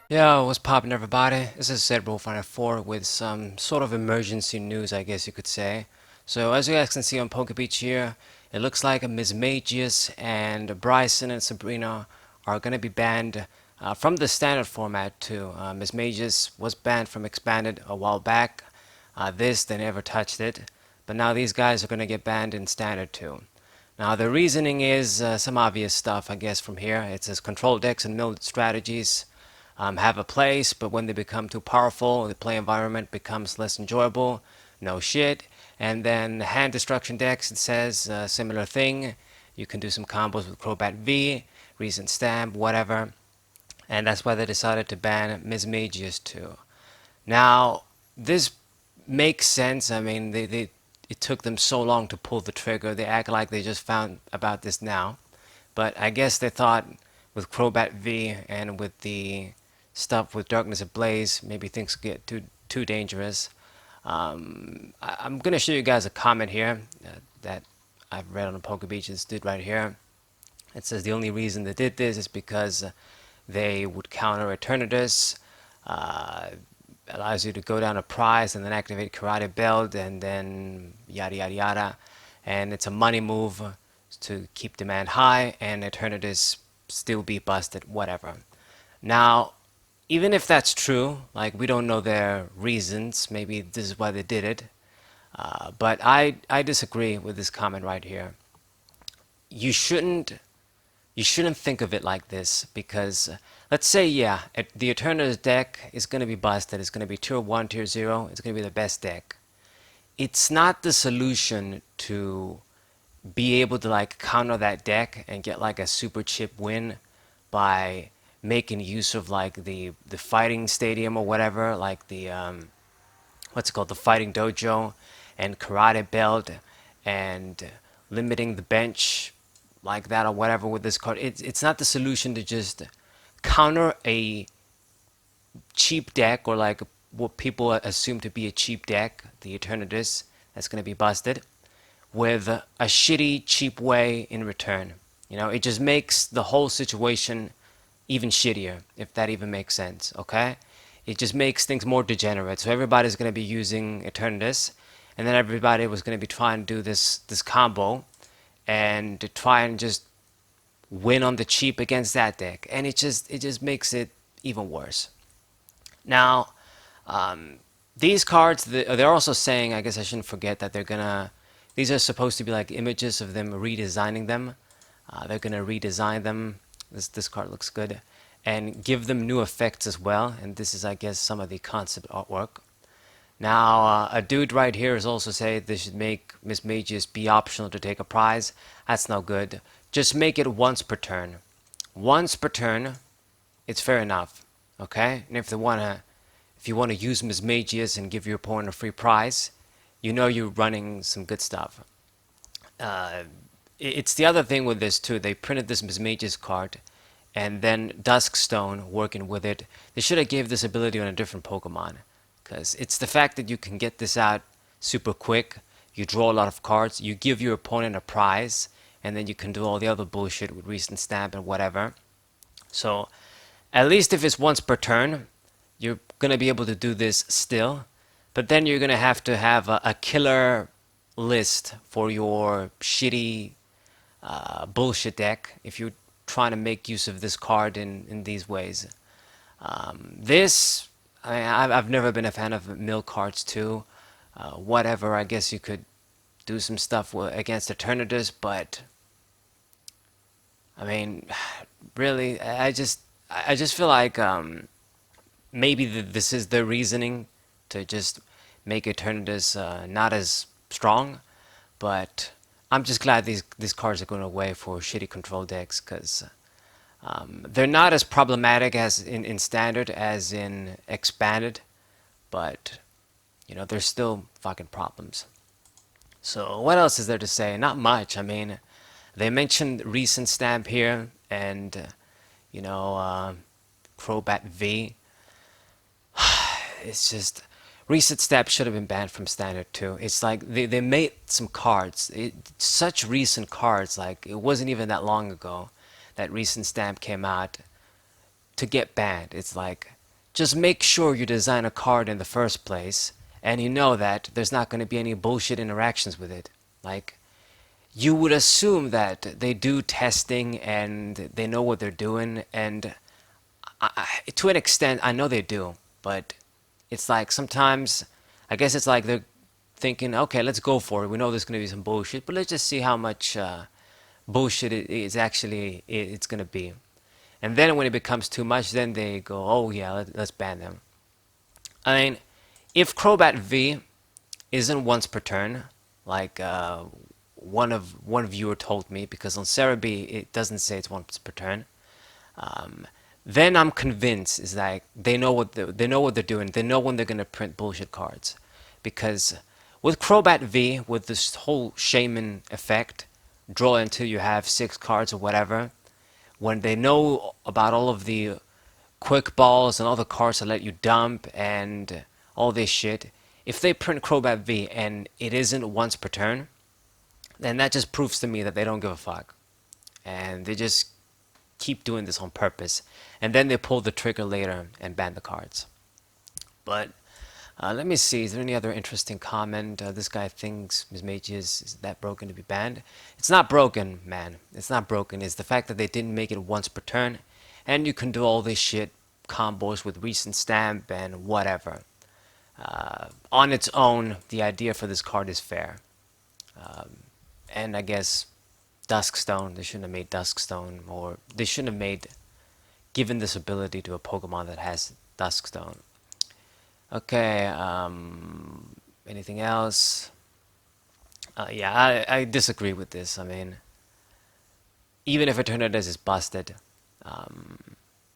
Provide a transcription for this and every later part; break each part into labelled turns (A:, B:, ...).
A: Yo, what's poppin', everybody? This is Zed4 with some sort of emergency news, I guess you could say. So, as you guys can see on Poke Beach here, it looks like Mismagius and Brycen and Sabrina are gonna be banned from the standard format too. Mismagius was banned from expanded a while back. They never touched it, but now these guys are gonna get banned in standard too. Now the reasoning is some obvious stuff, I guess, from here. It says control decks and mill strategies have a place, but when they become too powerful, the play environment becomes less enjoyable. No shit. And then hand destruction decks, it says similar thing. You can do some combos with Crobat V, recent stamp, whatever. And that's why they decided to ban Mismagius too. Now, this makes sense. I mean, it took them so long to pull the trigger. They act like they just found about this now. But I guess they thought with Crobat V and with the stuff with Darkness Ablaze, maybe things get too dangerous. I'm gonna show you guys a comment here that I've read on the Poke Beach. This dude right here. It says the only reason they did this is because they would counter Eternatus. Uh, Allows you to go down a prize and then activate Karate Belt and then yada yada yada. And it's a money move to keep demand high and Eternatus still be busted, whatever. Now, even if that's true, like we don't know their reasons, maybe this is why they did it. But I disagree with this comment right here. You shouldn't you shouldn't think of it like this because let's say yeah, the Eternals deck is going to be busted. It's going to be tier 1, tier 0. It's going to be the best deck. It's not the solution to be able to like counter that deck and get like a super chip win by making use of like the fighting stadium or whatever, like the what's it called, the fighting dojo and karate belt and limiting the bench like that or whatever with this card. It's not the solution to just counter a cheap deck or like what people assume to be a cheap deck, the Eternatus, that's going to be busted, with a shitty, cheap way in return. You know, it just makes the whole situation even shittier, if that even makes sense, okay? It just makes things more degenerate. So everybody's going to be using Eternatus, and then everybody was going to be trying to do this combo and to try and just win on the cheap against that deck, and it just makes it even worse. Now, these cards, they're also saying, I guess I shouldn't forget that they're gonna. These are supposed to be like images of them redesigning them. They're gonna redesign them. This card looks good, and give them new effects as well. And this is, I guess, some of the concept artwork. Now, a dude right here is also saying they should make Mismagius be optional to take a prize. That's no good. Just make it once per turn. Once per turn, it's fair enough. Okay? And if you wanna use Mismagius and give your opponent a free prize, you know you're running some good stuff. Uh, it's the other thing with this too. They printed this Mismagius card, and then Duskstone working with it. They should have gave this ability on a different Pokemon, because it's the fact that you can get this out super quick. You draw a lot of cards. You give your opponent a prize, and then you can do all the other bullshit with recent stamp and whatever. So at least if it's once per turn, you're gonna be able to do this still. But then you're gonna have to have a killer list for your shitty bullshit deck if you're trying to make use of this card in these ways. This, I've never been a fan of mill cards too. Whatever, I guess you could do some stuff against Eternatus, but I mean, really, I just feel like maybe this is the reasoning to just make Eternatus not as strong, but I'm just glad these cards are going away for shitty control decks because they're not as problematic as in standard as in expanded, but you know there's still fucking problems. So what else is there to say? Not much. I mean, they mentioned recent stamp here and you know Crobat V. It's just Reset Step should have been banned from standard too. It's like they made some cards, such recent cards, like it wasn't even that long ago that recent stamp came out to get banned. It's like just make sure you design a card in the first place, and you know that there's not going to be any bullshit interactions with it. Like, you would assume that they do testing and they know what they're doing, and to an extent, I know they do, but it's like sometimes, I guess it's like they're thinking, okay, let's go for it. We know there's going to be some bullshit, but let's just see how much bullshit it is actually it's going to be. And then when it becomes too much, then they go, oh yeah, let's ban them. I mean, if Crobat V isn't once per turn, like one viewer told me, because on Cerebi it doesn't say it's once per turn. Um, then I'm convinced is like they know what they know what they're doing. They know when they're gonna print bullshit cards, because with Crobat V, with this whole Shaman effect, draw until you have 6 cards or whatever. When they know about all of the quick balls and all the cards that let you dump and all this shit, if they print Crobat V and it isn't once per turn, then that just proves to me that they don't give a fuck. And they just keep doing this on purpose. And then they pull the trigger later and ban the cards. But let me see, is there any other interesting comment? This guy thinks Mismagius is that broken to be banned. It's not broken, man. It's not broken. It's the fact that they didn't make it once per turn. And you can do all this shit, combos with recent stamp and whatever. On its own, the idea for this card is fair. And I guess Duskstone, they shouldn't have made Duskstone, or they shouldn't have made, given this ability to a Pokemon that has Duskstone. Okay, anything else? Yeah, I disagree with this. I mean, even if Eternatus is busted,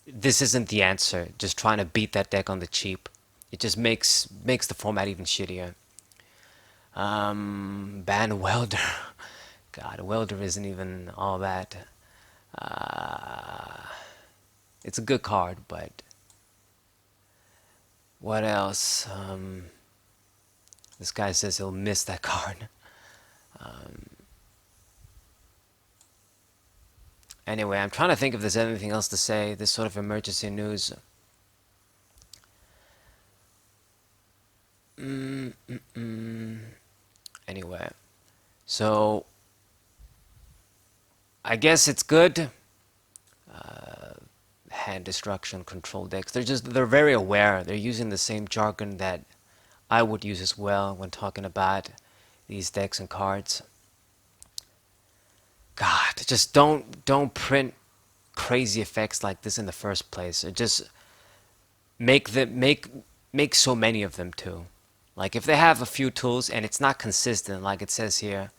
A: this isn't the answer. Just trying to beat that deck on the cheap. It just makes the format even shittier. Ban Welder. God, Welder isn't even all that. It's a good card, but what else? This guy says he'll miss that card. Anyway, I'm trying to think if there's anything else to say. This sort of emergency news. Anyway, so I guess it's good. Hand destruction control decks. They're very aware. They're using the same jargon that I would use as well when talking about these decks and cards. God, just don't print crazy effects like this in the first place. Or just make so many of them too. Like if they have a few tools and it's not consistent, like it says here,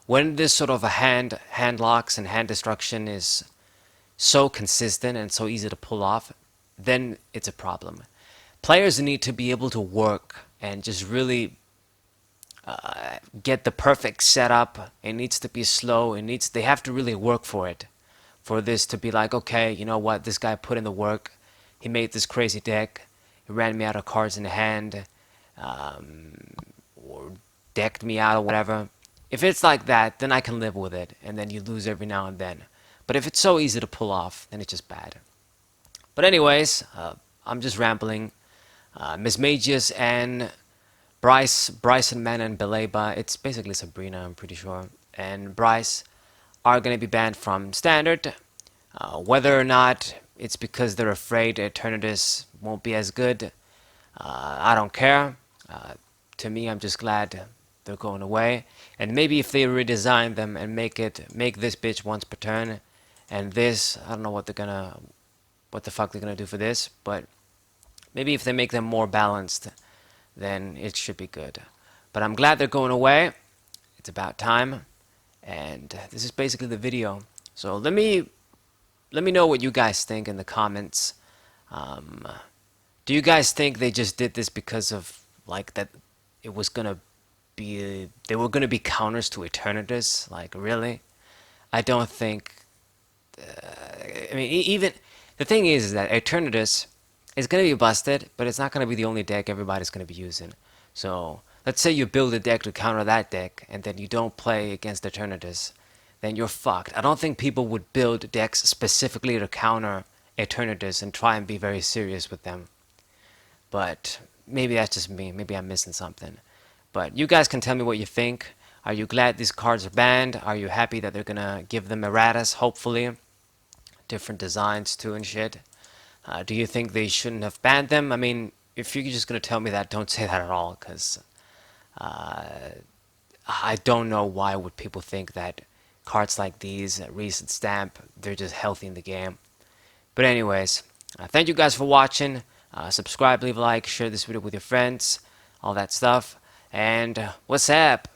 A: when this sort of a hand locks and hand destruction is so consistent and so easy to pull off, then it's a problem. Players need to be able to work and just really get the perfect setup. It needs to be slow. They have to really work for it, for this to be like, okay, you know what, this guy put in the work. He made this crazy deck. He ran me out of cards in the hand, or decked me out or whatever. If it's like that, then I can live with it, and then you lose every now and then. But if it's so easy to pull off, then it's just bad. But anyways, I'm just rambling. Mismagius and Brycen and Bellelba, it's basically Sabrina, I'm pretty sure, and Bryce are going to be banned from Standard. Whether or not it's because they're afraid Eternatus won't be as good, I don't care. To me, I'm just glad they're going away. And maybe if they redesign them and make this bitch once per turn, and this, I don't know what the fuck they're gonna do for this, but maybe if they make them more balanced, then it should be good. But I'm glad they're going away. It's about time. And this is basically the video. So let me know what you guys think in the comments. Do you guys think they just did this because of like that it was gonna be they were gonna be counters to Eternatus? Like really? I don't think. I mean, even the thing is that Eternatus is gonna be busted, but it's not gonna be the only deck everybody's gonna be using. So let's say you build a deck to counter that deck, and then you don't play against Eternatus, then you're fucked. I don't think people would build decks specifically to counter Eternatus and try and be very serious with them. but maybe that's just me. Maybe I'm missing something. But you guys can tell me what you think. Are you glad these cards are banned? Are you happy that they're gonna give them erratas, hopefully? Different designs too and shit. Do you think they shouldn't have banned them? I mean, if you're just gonna tell me that, don't say that at all, because I don't know why would people think that cards like these, recent stamp, they're just healthy in the game. But anyways, thank you guys for watching. Subscribe, leave a like, share this video with your friends, all that stuff. And what's up?